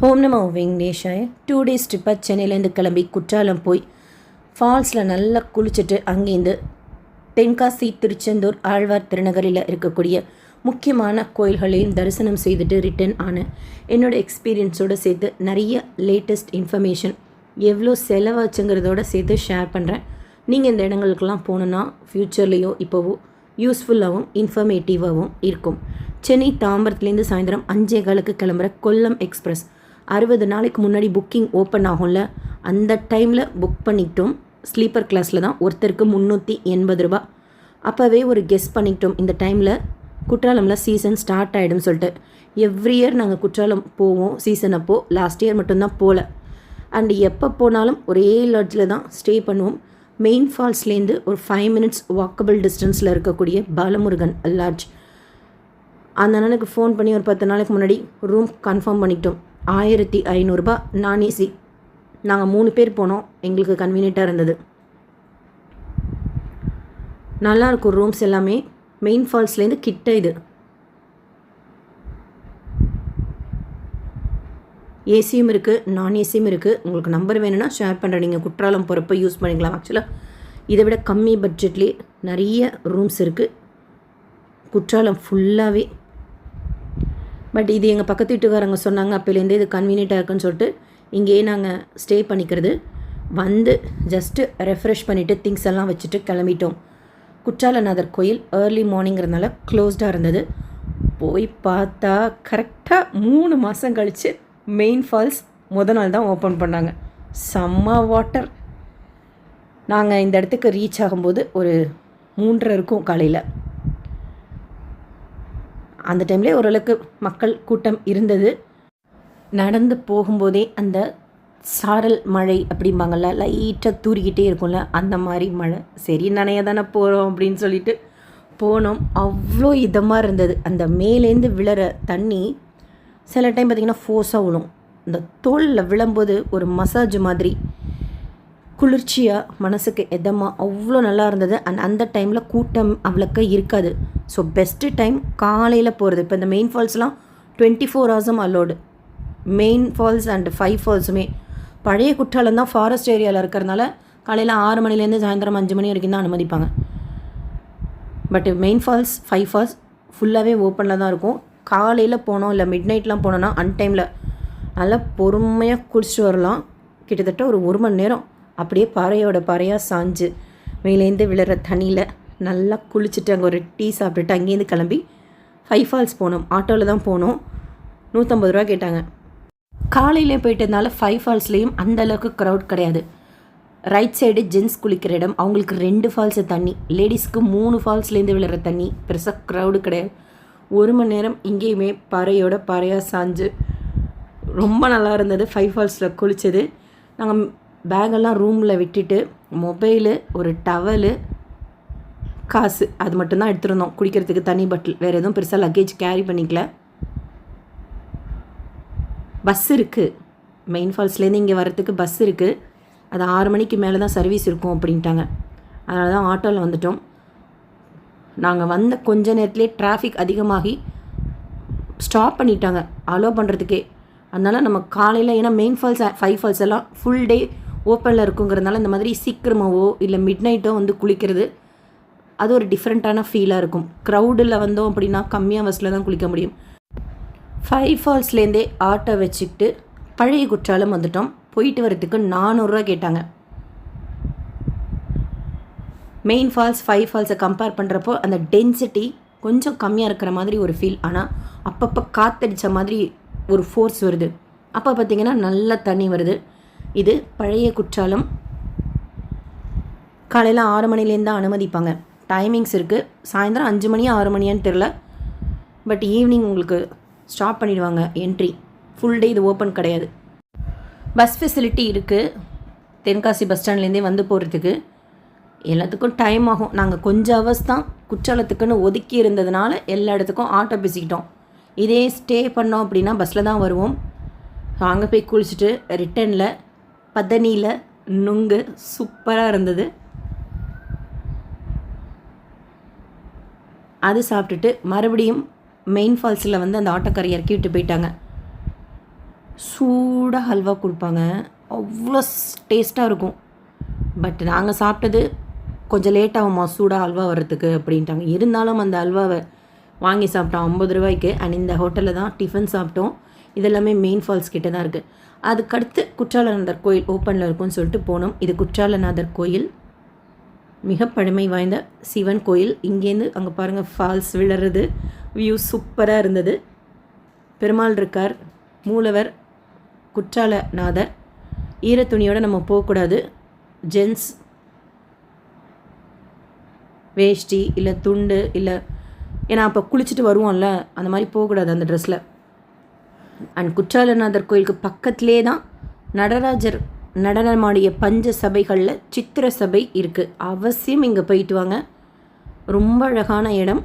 ஓம் நமோ வெங்கடேஷாய 2 days ட்ரிப்பாக சென்னையிலேருந்து கிளம்பி குற்றாலம் போய் ஃபால்ஸில் நல்லா குளிச்சுட்டு அங்கேருந்து தென்காசி திருச்செந்தூர் ஆழ்வார் திருநகரில் இருக்கக்கூடிய முக்கியமான கோயில்களையும் தரிசனம் செய்துட்டு ரிட்டர்ன் ஆனேன். என்னோடய எக்ஸ்பீரியன்ஸோடு சேர்த்து நிறைய லேட்டஸ்ட் இன்ஃபர்மேஷன் எவ்வளோ செலவாச்சுங்கிறதோடு சேர்த்து ஷேர் பண்ணுறேன். நீங்கள் இந்த இடங்களுக்கெல்லாம் போகணுன்னா ஃப்யூச்சர்லேயோ இப்போவோ யூஸ்ஃபுல்லாகவும் இன்ஃபர்மேட்டிவாகவும் இருக்கும். சென்னை தாம்பரத்துலேருந்து சாயந்தரம் 5:15 கிளம்புற கொல்லம் எக்ஸ்பிரஸ் 60 நாளைக்கு முன்னாடி புக்கிங் ஓப்பன் ஆகும்ல, அந்த டைமில் புக் பண்ணிக்கிட்டோம். ஸ்லீப்பர் கிளாஸில் தான், ஒருத்தருக்கு 380 ரூபா. அப்போவே ஒரு கெஸ் பண்ணிக்கிட்டோம் இந்த டைமில் குற்றாலமில் சீசன் ஸ்டார்ட் ஆகிடும் சொல்லிட்டு. எவ்ரி இயர் நாங்கள் குற்றாலம் போவோம் சீசன் அப்போது. லாஸ்ட் இயர் மட்டும்தான் போகல. அண்ட் எப்போ போனாலும் ஒரே லாட்ஜில் தான் ஸ்டே பண்ணுவோம். மெயின் ஃபால்ஸ்லேருந்து ஒரு 5 minutes வாக்கபிள் டிஸ்டன்ஸில் இருக்கக்கூடிய பாலமுருகன் லாட்ஜ். அந்த அண்ணனுக்கு ஃபோன் பண்ணி ஒரு 10 நாளைக்கு முன்னாடி ரூம் கன்ஃபார்ம் பண்ணிக்கிட்டோம். 1500 ரூபா நான் ஏசி. நாங்கள் 3 பேர் போனோம், எங்களுக்கு கன்வீனியண்ட்டாக இருந்தது. நல்லாயிருக்கும் ரூம்ஸ் எல்லாமே. மெயின் ஃபால்ஸ்லேருந்து கிட்ட இது. ஏசியும் இருக்குது, நான் ஏசியும் இருக்குது. உங்களுக்கு நம்பர் வேணும்னா ஷேர் பண்ணுறேன், நீங்கள் குற்றாலம் போகிறப்ப யூஸ் பண்ணிக்கலாம். ஆக்சுவலாக இதை விட கம்மி பட்ஜெட்லேயே நிறைய ரூம்ஸ் இருக்குது குற்றாலம் ஃபுல்லாகவே. பட் இது எங்கள் பக்கத்து வீட்டுக்காரங்க சொன்னாங்க, அப்போலேருந்தே இது கன்வீனியண்ட்டாக இருக்குன்னு சொல்லிட்டு இங்கேயே நாங்கள் ஸ்டே பண்ணிக்கிறது. வந்து ஜஸ்ட்டு ரெஃப்ரெஷ் பண்ணிவிட்டு திங்ஸ் எல்லாம் வச்சுட்டு கிளம்பிட்டோம். குற்றாலநாதர் கோயில் ஏர்லி மார்னிங்கிறதுனால க்ளோஸ்டாக இருந்தது. போய் பார்த்தா கரெக்டாக 3 மாதம் கழித்து மெயின் ஃபால்ஸ் நாள் தான் ஓப்பன் பண்ணாங்க. செம்ம வாட்டர். நாங்கள் இந்த இடத்துக்கு ரீச் ஆகும்போது ஒரு 3:30 இருக்கும் காலையில். அந்த டைம்லேயே ஓரளவுக்கு மக்கள் கூட்டம் இருந்தது. நடந்து போகும்போதே அந்த சாரல் மழை அப்படிம்பாங்கள்ல, லைட்டாக தூரிக்கிட்டே இருக்கும்ல, அந்த மாதிரி மழை. சரி நனைய தானே போகிறோம் அப்படின்னு சொல்லிட்டு போனோம். அவ்வளோ இதமாக இருந்தது. அந்த மேலேருந்து விழுற தண்ணி சில டைம் பார்த்திங்கன்னா ஃபோர்ஸாக விழும். இந்த தோலில் விழும்போது ஒரு மசாஜ் மாதிரி குளிர்ச்சியாக மனசுக்கு எதமாக அவ்வளோ நல்லா இருந்தது. அண்ட் அந்த டைமில் கூட்டம் அவ்வளோக்கா இருக்காது. ஸோ பெஸ்ட்டு டைம் காலையில் போகிறது. இப்போ இந்த மெயின் ஃபால்ஸ்லாம் 24 hours allowed. Main falls and 5 ஃபால்ஸுமே பழைய குற்றாலம் தான் ஃபாரஸ்ட் ஏரியாவில் இருக்கிறதுனால காலையில் 6 மணிலேருந்து சாயந்தரம் 5 மணி வரைக்கும் தான் அனுமதிப்பாங்க. பட் மெயின் ஃபால்ஸ் 5 ஃபால்ஸ் ஃபுல்லாகவே ஓப்பனில் தான் இருக்கும். காலையில் போனோம் இல்லை மிட் நைட்லாம் போனோன்னா அன்டைமில் நல்லா பொறுமையாக குளிச்சுட்டு வரலாம். கிட்டத்தட்ட ஒரு 1 மணி நேரம் அப்படியே பாறையோட பாறையாக சாஞ்சு மேலேருந்து விழுற தண்ணியில் நல்லா குளிச்சுட்டு அங்கே ஒரு டீ சாப்பிட்டுட்டு அங்கேருந்து கிளம்பி 5 ஃபால்ஸ் போனோம். ஆட்டோவில் தான் போனோம். 150 ரூபா கேட்டாங்க. காலையிலே போயிட்டதுனால 5 ஃபால்ஸ்லேயும் அந்தளவுக்கு க்ரௌட் கிடையாது. ரைட் சைடு ஜென்ஸ் குளிக்கிற இடம், அவங்களுக்கு 2 ஃபால்ஸு தண்ணி, லேடிஸ்க்கு 3 ஃபால்ஸ்லேருந்து விழுற தண்ணி. பெருசாக க்ரௌடு கிடையாது. 1 மணி நேரம் இங்கேயுமே பாறையோட பாறையாக சாஞ்சு ரொம்ப நல்லா இருந்தது. 5 ஃபால்ஸில் குளித்தது. நாங்கள் பேகெல்லாம் ரூமில் விட்டுட்டு மொபைலு, ஒரு டவலு, காசு அது மட்டும்தான் எடுத்துருந்தோம். குடிக்கிறதுக்கு தனி பாட்டில், வேறு எதுவும் பெருசாக லக்கேஜ் கேரி பண்ணிக்கல. பஸ் இருக்குது, மெயின் ஃபால்ஸ்லேருந்து இங்கே வரத்துக்கு பஸ் இருக்குது. அது 6 மணிக்கு மேலே தான் சர்வீஸ் இருக்கும் அப்படின்ட்டாங்க. அதனால தான் ஆட்டோவில் வந்துட்டோம். நாங்கள் வந்த கொஞ்ச நேரத்துலேயே டிராஃபிக் அதிகமாகி ஸ்டாப் பண்ணிட்டாங்க அலோவ் பண்ணுறதுக்கே. அதனால் நம்ம காலையில், ஏன்னா மெயின் ஃபால்ஸ் 5 ஃபால்ஸ் எல்லாம் ஃபுல் டே ஓப்பனில் இருக்குங்கிறதுனால இந்த மாதிரி சீக்கிரமாவோ இல்லை மிட் நைட்டோ வந்து குளிக்கிறது அது ஒரு டிஃப்ரெண்ட்டான ஃபீலாக இருக்கும். க்ரௌடில் வந்தோம் அப்படின்னா கம்மியாக பஸ்ஸில் தான் குளிக்க முடியும். 5 ஃபால்ஸ்லேருந்தே ஆட்டோ வச்சுக்கிட்டு பழைய குற்றாலம் வந்துட்டோம். போயிட்டு வரத்துக்கு 400 ரூபா கேட்டாங்க. மெயின் ஃபால்ஸ் 5 ஃபால்ஸை கம்பேர் பண்ணுறப்போ அந்த டென்சிட்டி கொஞ்சம் கம்மியாக இருக்கிற மாதிரி ஒரு ஃபீல். ஆனால் அப்பப்போ காற்றடித்த மாதிரி ஒரு ஃபோர்ஸ் வருது. அப்போ பார்த்திங்கன்னா நல்ல தண்ணி வருது. இது பழைய குற்றாலம். காலையில் 6 மணிலேருந்து தான் அனுமதிப்பாங்க. டைமிங்ஸ் இருக்குது. சாயந்தரம் 5 மணியா 6 மணியான்னு தெரில. பட் ஈவினிங் உங்களுக்கு ஸ்டாப் பண்ணிடுவாங்க என்ட்ரி. ஃபுல் டே இது ஓப்பன் கிடையாது. பஸ் ஃபெசிலிட்டி இருக்குது. தென்காசி பஸ் ஸ்டாண்ட்லேருந்தே வந்து போகிறதுக்கு எல்லாத்துக்கும் டைம் ஆகும். நாங்கள் கொஞ்சம் ஹவர்ஸ் தான் குற்றாலத்துக்குன்னு ஒதுக்கி இருந்ததுனால எல்லா இடத்துக்கும் ஆட்டோ பேசிக்கிட்டோம். இதே ஸ்டே பண்ணோம் அப்படின்னா பஸ்ஸில் தான் வருவோம். அங்கே போய் குளிச்சுட்டு ரிட்டனில் பதனியில் நுங்கு சூப்பராக இருந்தது. அது சாப்பிட்டுட்டு மறுபடியும் மெயின் ஃபால்ஸில் வந்து அந்த ஆட்டோக்காரை இறக்கி விட்டு போயிட்டாங்க. சூடாக ஹல்வா கொடுப்பாங்க. அவ்வளோ டேஸ்ட்டாக இருக்கும். பட் நாங்கள் சாப்பிட்டது கொஞ்சம் லேட் ஆகுமா சூடாக ஹல்வா வர்றதுக்கு அப்படின்ட்டாங்க. இருந்தாலும் அந்த ஹல்வாவை வாங்கி சாப்பிட்டோம் 50 ரூபாய்க்கு. அண்ட் இந்த ஹோட்டலில் தான் டிஃபன் சாப்பிட்டோம். இதெல்லாமே மெயின் ஃபால்ஸ் கிட்ட தான் இருக்குது. அதுக்கடுத்து குற்றாலநாதர் கோயில் ஓப்பனில் இருக்கும்னு சொல்லிட்டு போனோம். இது குற்றாலநாதர் கோயில், மிக பழமை வாய்ந்த சிவன் கோயில். இங்கேருந்து அங்கே பாருங்கள் ஃபால்ஸ் விழுறது, வியூ சூப்பராக இருந்தது. பெருமாள் இருக்கார், மூலவர் குற்றாலநாதர். ஈரத்துணியோடு நம்ம போகக்கூடாது. ஜென்ஸ் வேஷ்டி இல்லை துண்டு இல்லை, ஏன்னா அப்போ குளிச்சுட்டு வருவோம்ல, அந்த மாதிரி போகக்கூடாது அந்த ட்ரெஸ்ஸில். அண்ட் குற்றாலநாதர் கோயிலுக்கு பக்கத்துலேயே தான் நடராஜர் நடனமாடிய பஞ்ச சபைகளில் சித்திர சபை இருக்குது. அவசியம் இங்கே போயிட்டு வாங்க. ரொம்ப அழகான இடம்.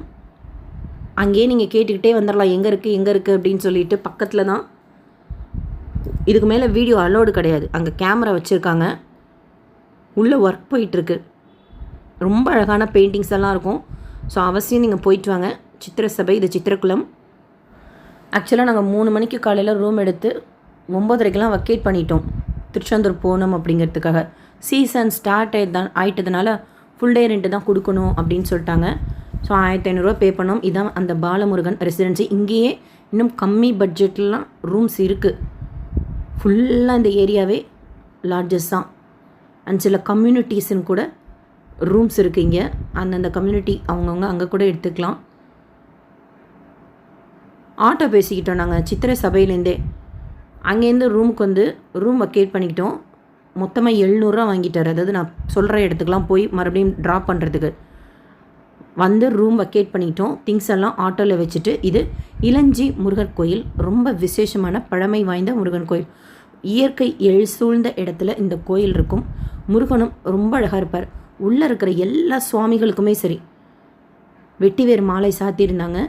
அங்கேயே நீங்கள் கேட்டுக்கிட்டே வந்துடலாம் எங்கே இருக்குது அப்படின்னு சொல்லிட்டு. பக்கத்தில் தான். இதுக்கு மேலே வீடியோ அலோடு கிடையாது. அங்கே கேமரா வச்சுருக்காங்க. உள்ளே ஒர்க் போயிட்டுருக்கு. ரொம்ப அழகான பெயிண்டிங்ஸ் எல்லாம் இருக்கும். ஸோ அவசியம் நீங்கள் போயிட்டு வாங்க. சித்திர சபை, இது சித்திரக்குளம். ஆக்சுவலாக நாங்கள் 3 மணிக்கு காலையில் ரூம் எடுத்து 9:30க்கெலாம் வக்கேட் பண்ணிட்டோம். திருச்செந்தூர் போகணும் அப்படிங்கிறதுக்காக. சீசன் ஸ்டார்ட் ஆகிட்டதுனால ஃபுல் டே ரெண்ட்டு தான் கொடுக்கணும் அப்படின்னு சொல்லிட்டாங்க. ஸோ 1500 பே பண்ணோம். இதான் அந்த பாலமுருகன் ரெசிடென்சி. இங்கேயே இன்னும் கம்மி பட்ஜெட்லாம் ரூம்ஸ் இருக்குது. ஃபுல்லாக இந்த ஏரியாவே லாட்ஜஸ் தான். அண்ட் சில கம்யூனிட்டிஸ்ன்னு கூட ரூம்ஸ் இருக்குது இங்கே. அந்தந்த கம்யூனிட்டி அவங்கவுங்க அங்கே கூட எடுத்துக்கலாம். ஆட்டோ பேசிக்கிட்டோம் நாங்கள் சித்திரை சபையிலேருந்தே. அங்கேருந்து ரூமுக்கு ரூம் வக்கேட் பண்ணிக்கிட்டோம். மொத்தமாக 700 வாங்கிட்டார். அதாவது நான் சொல்கிற இடத்துக்குலாம் போய் மறுபடியும் ட்ராப் பண்ணுறதுக்கு ரூம் வக்கேட் பண்ணிட்டோம். திங்ஸ் எல்லாம் ஆட்டோவில் வச்சுட்டு. இது இளஞ்சி முருகன் கோயில், ரொம்ப விசேஷமான பழமை வாய்ந்த முருகன் கோயில். இயற்கை சூழ்ந்த இடத்துல இந்த கோயில் இருக்கும். முருகனும் ரொம்ப அழகாக இருப்பார். உள்ளே இருக்கிற எல்லா சுவாமிகளுக்குமே சரி வெட்டிவேர் மாலை சாத்தியிருந்தாங்க.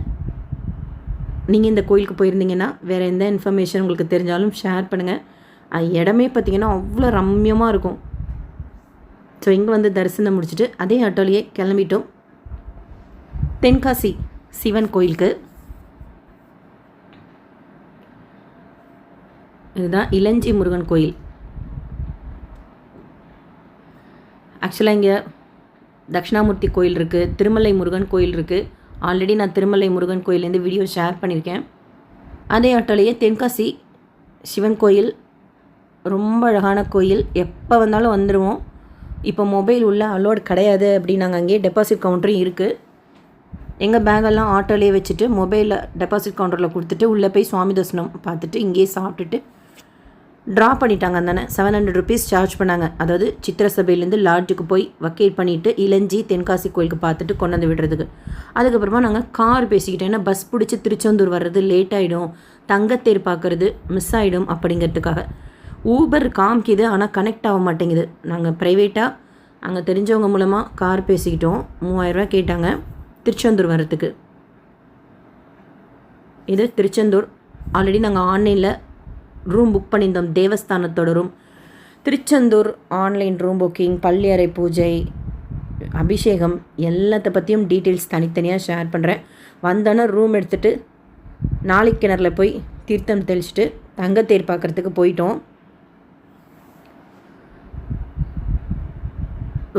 நீங்கள் இந்த கோயிலுக்கு போயிருந்தீங்கன்னா வேறு எந்த இன்ஃபர்மேஷன் உங்களுக்கு தெரிஞ்சாலும் ஷேர் பண்ணுங்கள். இடமே பார்த்திங்கன்னா அவ்வளோ ரம்யமாக இருக்கும். ஸோ இங்கே தரிசனம் முடிச்சுட்டு அதே ஆட்டோலையே கிளம்பிட்டோம் தென்காசி சிவன் கோயிலுக்கு. இதுதான் இளஞ்சி முருகன் கோயில். ஆக்சுவலாக இங்கே தட்சிணாமூர்த்தி கோயில் இருக்குது, திருமலை முருகன் கோயில் இருக்குது. ஆல்ரெடி நான் திருமலை முருகன் கோயிலேருந்து வீடியோ ஷேர் பண்ணியிருக்கேன். அதே ஆட்டோலையே தென்காசி சிவன் கோயில், ரொம்ப அழகான கோயில். எப்போ வந்தாலும் வந்துடுவோம். இப்போ மொபைல் உள்ள அலோடு கிடையாது அப்படின்னாங்க. அங்கேயே டெபாசிட் கவுண்டரும் இருக்குது. எங்கள் பேக்கெல்லாம் ஆட்டோலேயே வச்சுட்டு மொபைலில் டெபாசிட் கவுண்டரில் கொடுத்துட்டு உள்ளே போய் சுவாமி தரிசனம் பார்த்துட்டு இங்கேயே சாப்பிட்டுட்டு ட்ரா பண்ணிட்டாங்க. அந்தானே 700 rupees சார்ஜ் பண்ணாங்க. அதாவது சித்திர சபையிலேருந்து லாட்ஜுக்கு போய் வக்கேட் பண்ணிவிட்டு இளஞ்சி தென்காசி கோயிலுக்கு பார்த்துட்டு கொண்டாந்து விடுறதுக்கு. அதுக்கப்புறமா நாங்கள் கார் பேசிக்கிட்டோம். ஏன்னா பஸ் பிடிச்சி திருச்செந்தூர் வர்றது லேட் ஆகிடும், தங்கத்தேர் பார்க்குறது மிஸ் ஆகிடும் அப்படிங்கிறதுக்காக. ஊபர் காமிக்குது, ஆனால் கனெக்ட் ஆக மாட்டேங்குது. நாங்கள் ப்ரைவேட்டாக அங்கே தெரிஞ்சவங்க மூலமாக கார் பேசிக்கிட்டோம். 3000 ரூபா கேட்டாங்க திருச்செந்தூர் வர்றதுக்கு. இது திருச்செந்தூர். ஆல்ரெடி நாங்கள் ஆன்லைனில் ரூம் புக் பண்ணியிருந்தோம். தேவஸ்தானத்தோட room. Tiruchendur online room booking, பள்ளி அறை பூஜை, அபிஷேகம் எல்லாத்த பற்றியும் டீட்டெயில்ஸ் தனித்தனியாக ஷேர் பண்ணுறேன். வந்தோன்னே ரூம் எடுத்துகிட்டு நாளைக்கிணறுல போய் தீர்த்தம் தெளிச்சுட்டு தங்கத்தேர் பார்க்குறதுக்கு போயிட்டோம்.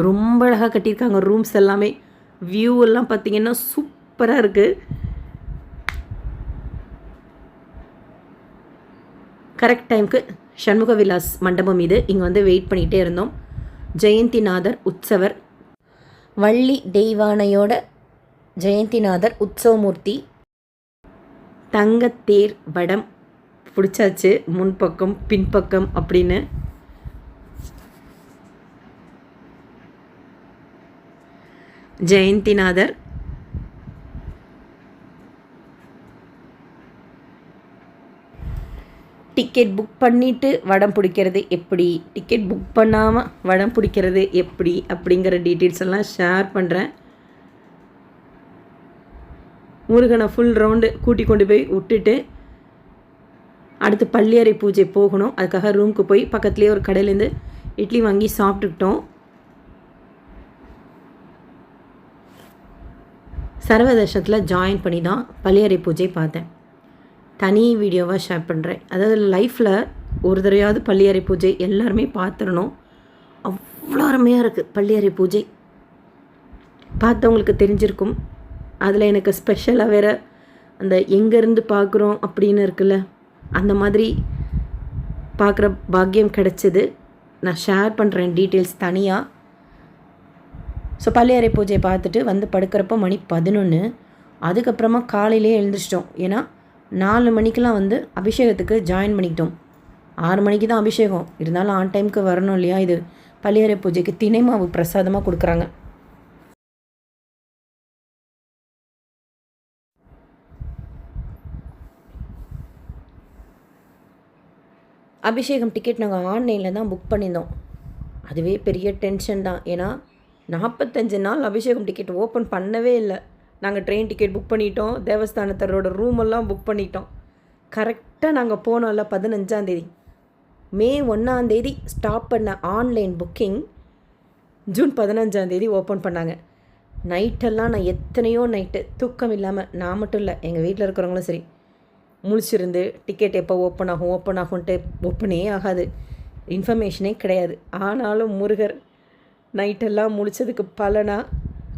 ரொம்ப அழகாக கட்டியிருக்காங்க ரூம்ஸ் எல்லாமே. வியூ எல்லாம் பார்த்திங்கன்னா சூப்பராக இருக்குது. கரெக்ட் டைமுக்கு சண்முக விலாஸ் மண்டபம் இது. இங்கே வெயிட் பண்ணிகிட்டே இருந்தோம். ஜெயந்திநாதர் உற்சவர், வள்ளி தெய்வானையோட ஜெயந்திநாதர் உற்சவமூர்த்தி. தங்கத்தேர் வடம் பிடிச்சாச்சு, முன்பக்கம் பின்பக்கம் அப்படின்னு. ஜெயந்திநாதர் டிக்கெட் புக் பண்ணிவிட்டு வடம் பிடிக்கிறது எப்படி, டிக்கெட் புக் பண்ணாமல் வடம் பிடிக்கிறது எப்படி அப்படிங்கிற டீட்டெயில்ஸ் எல்லாம் ஷேர் பண்ணுறேன். முருகனை ஃபுல் ரவுண்டு கூட்டி கொண்டு போய் விட்டுட்டு அடுத்து பள்ளியறை பூஜை போகணும். அதுக்காக ரூமுக்கு போய் பக்கத்துலேயே ஒரு கடையிலேருந்து இட்லி வாங்கி சாப்பிட்டுக்கிட்டோம். சர்வதர்ஷனத்தில் ஜாயின் பண்ணி தான் பள்ளியறை பூஜை பார்த்தேன். தனி வீடியோவாக ஷேர் பண்ணுறேன். அதாவது லைஃப்பில் ஒரு தடவையாவது பள்ளியறை பூஜை எல்லாருமே பார்த்துடணும். அவ்வளோ அருமையாக இருக்குது பள்ளியறை பூஜை. பார்த்தவங்களுக்கு தெரிஞ்சிருக்கும். அதில் எனக்கு ஸ்பெஷலாக வேறு அந்த எங்கேருந்து பார்க்குறோம் அப்படின்னு இருக்குல்ல, அந்த மாதிரி பார்க்குற பாக்கியம் கிடச்சிது. நான் ஷேர் பண்ணுறேன் டீட்டெயில்ஸ் தனியாக. ஸோ பள்ளியறை பூஜை பார்த்துட்டு வந்து படுக்கிறப்போ மணி 11. அதுக்கப்புறமா காலையிலே எழுந்திரிச்சிட்டோம். ஏன்னா 4 மணிக்கெலாம் வந்து அபிஷேகத்துக்கு ஜாயின் பண்ணிக்கிட்டோம். 6 மணிக்கு தான் அபிஷேகம். இருந்தாலும் ஆன் டைமுக்கு வரணும் இல்லையா. இது பள்ளியறை பூஜைக்கு தினை மாவு பிரசாதமாக கொடுக்குறாங்க. அபிஷேகம் டிக்கெட் நாங்கள் ஆன்லைனில் தான் புக் பண்ணியிருந்தோம். அதுவே பெரிய டென்ஷன் தான். ஏன்னா 45 நாள் அபிஷேகம் டிக்கெட் ஓப்பன் பண்ணவே இல்லை. நாங்கள் ட்ரெயின் டிக்கெட் புக் பண்ணிட்டோம், தேவஸ்தானத்தரோட ரூமெல்லாம் புக் பண்ணிட்டோம். கரெக்டாக நாங்கள் போனோம்ல 15ஆம் தேதி, மே 1ஆம் தேதி ஸ்டாப் பண்ண ஆன்லைன் புக்கிங் ஜூன் 15ஆம் தேதி ஓப்பன் பண்ணாங்க. நைட்டெல்லாம் நான் எத்தனையோ நைட்டு தூக்கம் இல்லாமல், நான் மட்டும் இல்லை எங்கள் வீட்டில் இருக்கிறவங்களும் சரி, முழிச்சிருந்து டிக்கெட் எப்போ ஓப்பன் ஆகும்ன்ட்டு ஓப்பனே ஆகாது, இன்ஃபர்மேஷனே கிடையாது. ஆனாலும் முருகர் நைட்டெல்லாம் முழிச்சதுக்கு பலனாக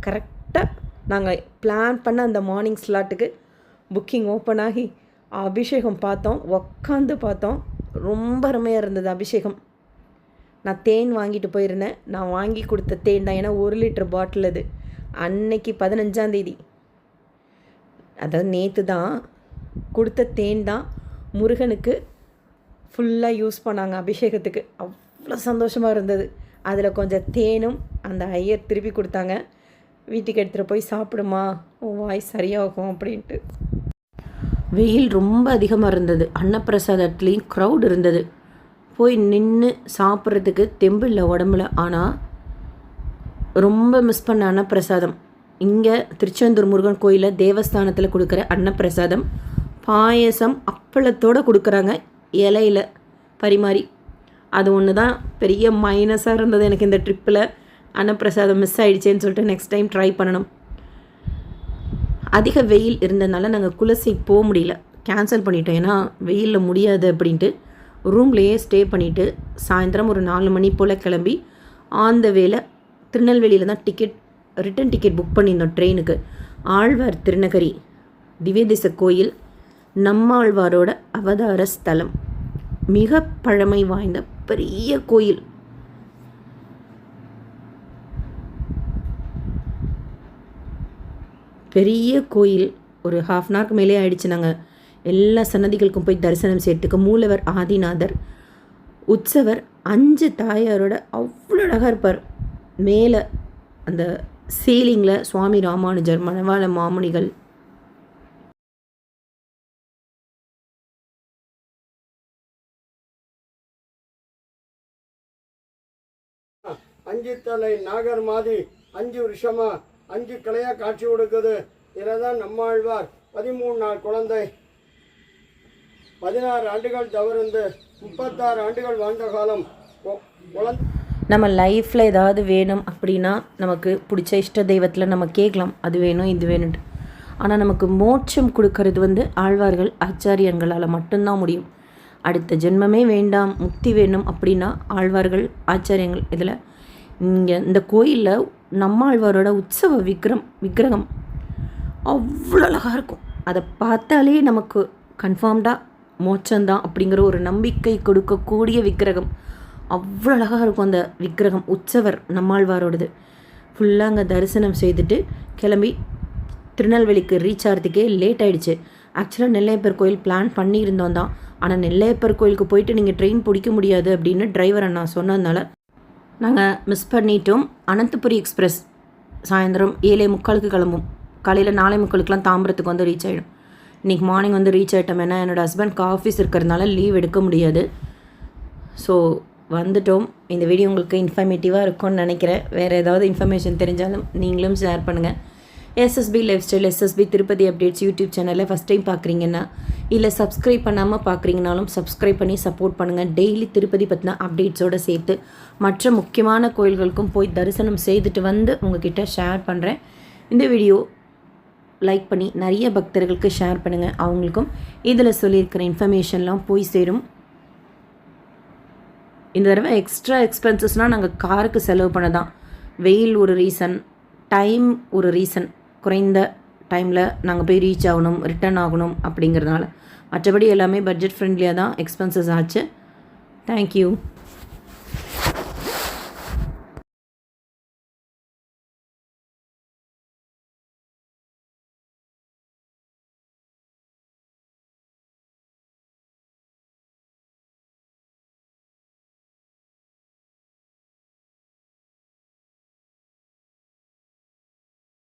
கரெக்டாக நாங்கள் பிளான் பண்ண அந்த மார்னிங் ஸ்லாட்டுக்கு புக்கிங் ஓப்பன் ஆகி அபிஷேகம் பார்த்தோம். உக்காந்து பார்த்தோம். ரொம்ப அருமையாக இருந்தது அபிஷேகம். நான் தேன் வாங்கிட்டு போயிருந்தேன். நான் வாங்கி கொடுத்த தேன் தான். ஏன்னா 1 லிட்டர் பாட்டில் அது. அன்னைக்கு 15ஆம் தேதி, அதாவது நேற்று தான் கொடுத்த தேன் தான் முருகனுக்கு ஃபுல்லாக யூஸ் பண்ணாங்க அபிஷேகத்துக்கு. அவ்வளோ சந்தோஷமாக இருந்தது. அதில் கொஞ்சம் தேனும் அந்த ஐயர் திருப்பி கொடுத்தாங்க. வீட்டுக்கு எடுத்துகிட்டு போய் சாப்பிடுமா, வாய் சரியாகும் அப்படின்ட்டு. வெயில் ரொம்ப அதிகமாக இருந்தது. அன்னப்பிரசாதத்துலேயும் க்ரௌட் இருந்தது. போய் நின்று சாப்பிட்றதுக்கு தெம்பு இல்லை உடம்புல. ஆனால் ரொம்ப மிஸ் பண்ண அன்னப்பிரசாதம் இங்கே திருச்செந்தூர் முருகன் கோயிலில் தேவஸ்தானத்தில் கொடுக்குற அன்னப்பிரசாதம் பாயசம் அப்பளத்தோடு கொடுக்குறாங்க, இலையில் பரிமாறி. அது ஒன்று தான் பெரிய மைனஸாக இருந்தது எனக்கு இந்த ட்ரிப்பில். அன்னப்பிரசாதம் மிஸ் ஆகிடுச்சேன்னு சொல்லிட்டு நெக்ஸ்ட் டைம் ட்ரை பண்ணணும். அதிக வெயில் இருந்ததுனால நாங்கள் குலசை போக முடியல, கேன்சல் பண்ணிட்டோம். ஏன்னா வெயிலில் முடியாது அப்படின்ட்டு ரூம்லேயே ஸ்டே பண்ணிவிட்டு சாயந்தரம் ஒரு 4 மணி போல் கிளம்பி ஆன் த வேல திருநெல்வேலியில் தான் ரிட்டன் டிக்கெட் புக் பண்ணியிருந்தோம் ட்ரெயினுக்கு. ஆழ்வார் திருநகரி திவ்யதேச கோயில் நம்மாழ்வாரோட அவதார ஸ்தலம். மிக பழமை வாய்ந்த பெரிய கோயில். பெரிய கோயில். ஒரு 1/2 hour மேலே ஆயிடுச்சு. நாங்கள் எல்லா சன்னதிகளுக்கும் போய் தரிசனம் செய்யறதுக்கு. மூலவர் ஆதிநாதர், உற்சவர் 5 தாயாரோட அவ்வளோ அழகாக இருப்பார். மேலே அந்த சீலிங்கில் சுவாமி ராமானுஜர், மணவாள மாமுனிகள், அஞ்சு தலை நாகர் மாதிரி 5 வருஷமா 5 கிளையா காட்சி கொடுக்குது. இதைதான் நம்மாழ்வார் 13 நாள் குழந்தை 16 ஆண்டுகள் தவறுந்து 36 ஆண்டுகள் வாழ்ந்த காலம் குழந்தை. நம்ம லைஃப்பில் ஏதாவது வேணும் அப்படின்னா நமக்கு பிடிச்ச இஷ்ட தெய்வத்தில் நம்ம கேட்கலாம், அது வேணும் இது வேணும்ட்டு. ஆனால் நமக்கு மோட்சம் கொடுக்கறது வந்து ஆழ்வார்கள் ஆச்சாரியங்களால் மட்டும்தான் முடியும். அடுத்த ஜென்மமே வேண்டாம், முக்தி வேணும் அப்படின்னா ஆழ்வார்கள் ஆச்சாரியங்கள். இதில் இங்கே இந்த கோயிலில் நம்மாழ்வாரோட உற்சவ விக்கிரகம் அவ்வளோ அழகாக இருக்கும். அதை பார்த்தாலே நமக்கு கன்ஃபார்ம்டாக மோட்சந்தான் அப்படிங்கிற ஒரு நம்பிக்கை கொடுக்கக்கூடிய விக்கிரகம். அவ்வளோ அழகாக இருக்கும் அந்த விக்கிரகம். உற்சவர் நம்மாழ்வாரோடது. ஃபுல்லாக அங்கே தரிசனம் செய்துட்டு கிளம்பி திருநெல்வேலிக்கு ரீச் ஆகிறதுக்கே லேட் ஆகிடுச்சு. ஆக்சுவலாக நெல்லையப்பர் கோயில் பிளான் பண்ணியிருந்தோம் தான். ஆனால் நெல்லையப்பர் கோயிலுக்கு போயிட்டு நீங்கள் ட்ரெயின் பிடிக்க முடியாது அப்படின்னு டிரைவர் அண்ணா சொன்னதுனால நாங்கள் மிஸ் பண்ணிட்டோம். அனந்தபுரி எக்ஸ்பிரஸ் சாயந்தரம் 7:45 கிளம்பும். காலையில் 4:45 தாம்பரத்துக்கு வந்து ரீச் ஆகிடும். இன்றைக்கி மார்னிங் வந்து ரீச் ஆகிட்டோம். ஏன்னா என்னோடய ஹஸ்பண்ட்க்கு ஆஃபீஸ் இருக்கிறதுனால லீவ் எடுக்க முடியாது. ஸோ வந்துட்டோம். இந்த வீடியோ உங்களுக்கு இன்ஃபர்மேட்டிவாக இருக்கும்னு நினைக்கிறேன். வேறு ஏதாவது இன்ஃபர்மேஷன் தெரிஞ்சாலும் நீங்களும் ஷேர் பண்ணுங்கள். SSP lifestyle, SSP Tirupati updates YouTube சேனலில் ஃபஸ்ட் டைம் பார்க்குறீங்கன்னா, இல்லை சப்ஸ்கிரைப் பண்ணாமல் பார்க்குறீங்கனாலும் சப்ஸ்கிரைப் பண்ணி சப்போர்ட் பண்ணுங்கள். டெய்லி திருப்பதி பற்றின அப்டேட்ஸோடு சேர்த்து மற்ற முக்கியமான கோயில்களுக்கும் போய் தரிசனம் செய்துட்டு வந்து உங்ககிட்ட ஷேர் பண்ணுறேன். இந்த வீடியோ லைக் பண்ணி நிறைய பக்தர்களுக்கு ஷேர் பண்ணுங்கள். அவங்களுக்கும் இதில் சொல்லியிருக்கிற இன்ஃபர்மேஷன்லாம் போய் சேரும். இந்த தடவை எக்ஸ்ட்ரா எக்ஸ்பென்சஸ்னால் நாங்கள் காருக்கு செலவு பண்ண தான். வெயில் ஒரு ரீசன், டைம் ஒரு ரீசன். குறைந்த டைமில் நாங்கள் போய் ரீச் ஆகணும், ரிட்டர்ன் ஆகணும் அப்படிங்கிறதுனால. மற்றபடி எல்லாமே பட்ஜெட் ஃப்ரெண்ட்லியாக தான் எக்ஸ்பென்சஸ் ஆச்சு. தேங்க்யூ.